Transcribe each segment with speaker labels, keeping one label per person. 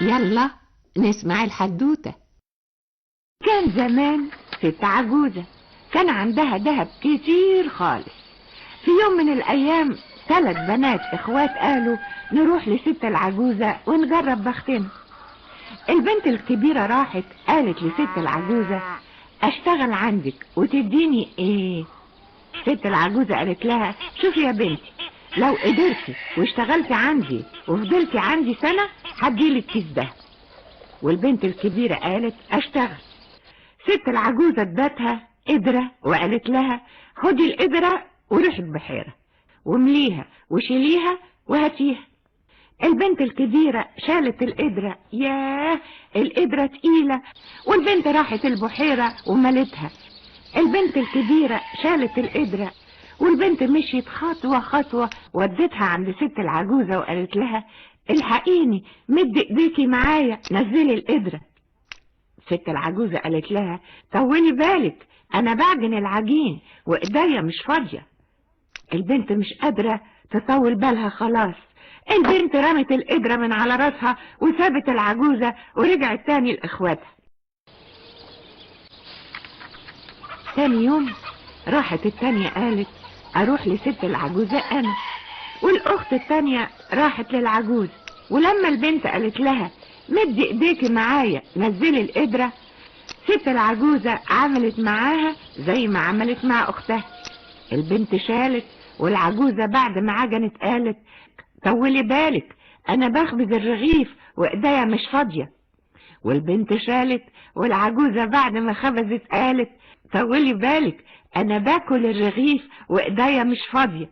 Speaker 1: يلا نسمع الحدوتة.
Speaker 2: كان زمان ست عجوزة كان عندها دهب كتير خالص. في يوم من الأيام 3 بنات إخوات قالوا نروح لست العجوزة ونجرب بختنا. البنت الكبيرة راحت قالت لست العجوزة أشتغل عندك وتديني إيه؟ ست العجوزة قالت لها شوفي يا بنتي، لو قدرتي واشتغلتي عندي وفضلتي عندي سنة هديلك كيس دهب. والبنت الكبيرة قالت أشتغل. ست العجوزة ادتها قدرة وقالت لها خدي القدرة وروحي البحيرة وامليها وشيليها وهاتيها. البنت الكبيرة شالت القدرة، ياه القدرة تقيلة، والبنت راحت البحيرة وملتها. البنت الكبيرة شالت القدرة والبنت مشيت خطوة خطوة ودتها عند ست العجوزة وقالت لها الحقيني مد ايديكي معايا نزلي القدرة. ست العجوزة قالت لها طولي بالك انا بعجن العجين وايديا مش فاضية. البنت مش قادرة تطول بالها خلاص، البنت رمت القدرة من على راسها وسابت العجوزة ورجعت تاني لاخواتها. تاني يوم راحت التانية قالت اروح لست العجوزة انا، والاخت التانية راحت للعجوز. ولما البنت قالت لها مد ايديكي معايا نزلي القدرة، ست العجوزة عملت معاها زي ما عملت مع اختها. البنت شالت والعجوزة بعد ما عجنت قالت طولي بالك انا بخبز الرغيف وايديا مش فاضية. والبنت شالت والعجوزة بعد ما خبزت قالت طولي بالك انا باكل الرغيف وايديا مش فاضية.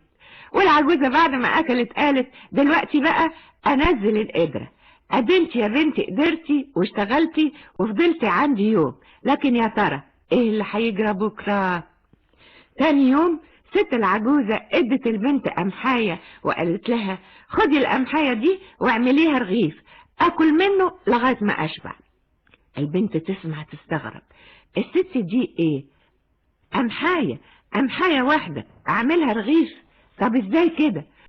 Speaker 2: والعجوزة بعد ما اكلت قالت دلوقتي بقى انزل القدرة. ادنتي يا بنتي قدرتي واشتغلتي وفضلتي عندي يوم، لكن يا ترى ايه اللي هيجرى بكرة؟ تاني يوم ست العجوزة ادت البنت قمحاية وقالت لها خدي القمحاية دي واعمليها رغيف اكل منه لغاية ما اشبع. البنت تسمع تستغرب، الست دي ايه؟ قمحاية واحدة اعملها رغيف؟ طب ازاي كده؟